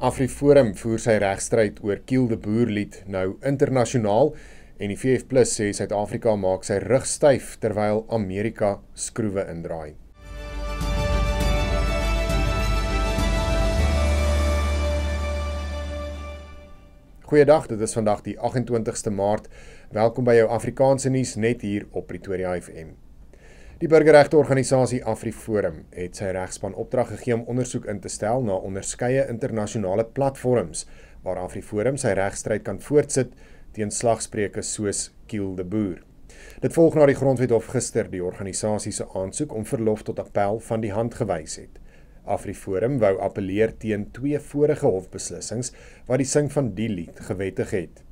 AfriForum voer sy regstryd oor Kiel de Boer lied nou internasionaal en die VF+ sê Suid-Afrika maak sy rug styf terwyl Amerika skroewe indraai. Goeiedag, dit is vandag die 28ste Maart. Welkom by jou Afrikaanse nuus net hier op Pretoria FM. Die burgerregteorganisasie AfriForum het sy regspan opdrag gegee om ondersoek in te stel na onderskeie internasionale platforms waar AfriForum sy regstryd kan voortsit teen slagspreuke soos Kiel de Boer. Dit volg na die Grondwethof gister die organisasie se aansoek om verlof tot appel van die hand gewys het. AfriForum wou appeleer teen 2 vorige hofbeslissings wat die sing van die lied gewettig het.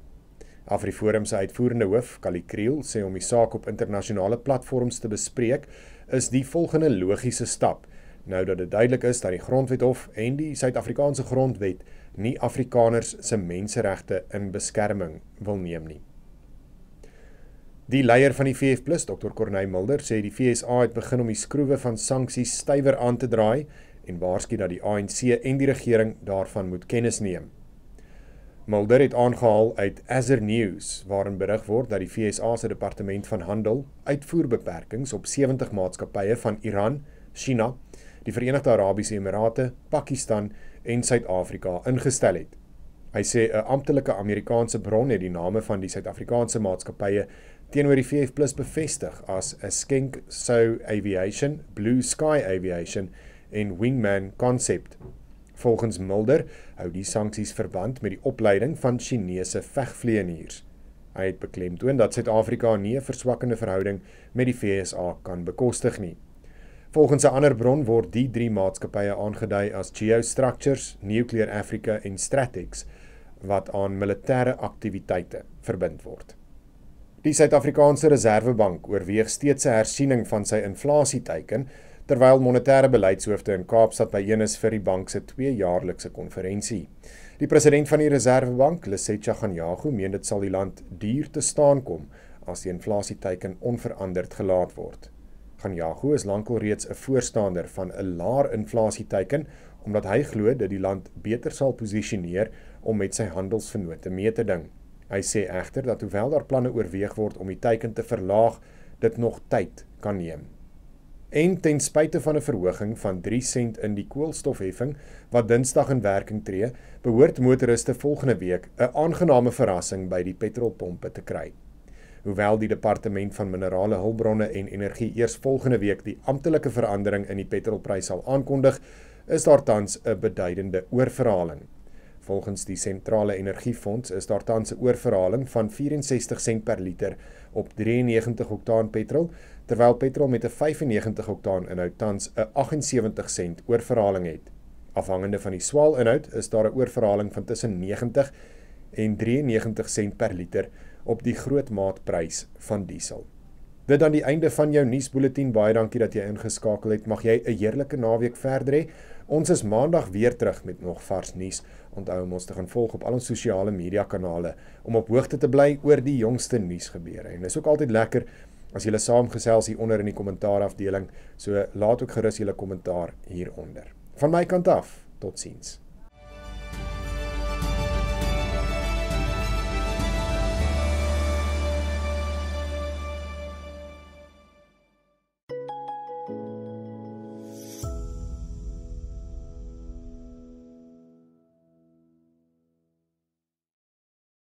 AfriForum se uitvoerende hoof, Kali Kriel, sê om die saak op internasionale platforms te bespreek, is die volgende logiese stap, nou dat dit duidelik is dat die Grondwethof en die Suid-Afrikaanse Grondwet nie Afrikaners se menseregte in beskerming wil neem nie. Die leier van die VF+, Dr. Corneille Mulder, sê die FSA het begin om die skroewe van sanksies stywer aan te draai en waarsku dat die ANC en die regering daarvan moet kennis neem. Mulder het aangehaal uit Azur News, waarin berig word dat die FSA se departement van handel uitvoerbeperkings op 70 maatskappye van Iran, China, die Verenigde Arabiese Emirate, Pakistan en Suid-Afrika ingestel het. Hy sê 'n amptelike Amerikaanse bron het die name van die Suid-Afrikaanse maatskappye teenoor die VF+ bevestig as Skenk Sou Aviation, Blue Sky Aviation en Wingman Concept. Volgens Mulder hou die sanksies verband met die opleiding van Chinese vegvlieëniers. Hy het beklemtoon dat Suid-Afrika nie 'n verswakkende verhouding met die FSA kan bekostig nie. Volgens 'n ander bron word die 3 maatskappye aangedui as Geostructures, Nuclear Africa en Stratex, wat aan militêre aktiwiteite verbind word. Die Suid-Afrikaanse Reserwebank oorweeg steeds 'n hersiening van sy inflasieteiken, terwyl monetêre beleidshoofde in Kaapstad byeen is vir die bank se 2-jaarlikse konferensie. Die president van die Reserwebank, Lesetja Kganyago, meen dit sal die land duur te staan kom as die inflasieteiken onveranderd gelaat word. Kganyago is lankal reeds 'n voorstander van 'n laer inflasieteiken, omdat hy glo dat die land beter sal posisioneer om met sy handelsvennote mee te ding. Hy sê egter dat hoewel daar planne oorweeg word om die teiken te verlaag, dit nog tyd kan neem. En ten spyte van 'n verhoging van 3 sent in die koolstofheffing wat Dinsdag in werking tree, behoort motoriste volgende week 'n aangename verrassing by die petrolpompe te kry. Hoewel die Departement van Minerale Hulpbronne en Energie eers volgende week die amptelike verandering in die petrolprys sal aankondig, is daar tans 'n beduidende oorverhaling. Volgens die Sentrale Energiefonds is daar tans 'n oorverhaling van 64 sent per liter op 93 oktaan petrol, terwyl petrol met 'n 95 oktaan inhoud tans 'n 78 sent oorverhaling het. Afhangende van die swaal inhoud is daar 'n oorverhaling van tussen 90 en 93 sent per liter op die grootmaatprys van diesel. Dit dan die einde van jou nuusbulletin. Baie dankie dat jy ingeskakel het. Mag jy 'n heerlike naweek verder hê. Ons is maandag weer terug met nog vars nuus. Onthou om ons te gaan volg op al ons sosiale media kanale om op hoogte te bly oor die jongste nuusgebeure. En dit is ook altyd lekker as julle saamgesels hier onder in die kommentaarafdeling, so laat ook gerus julle kommentaar hieronder. Van my kant af, totsiens.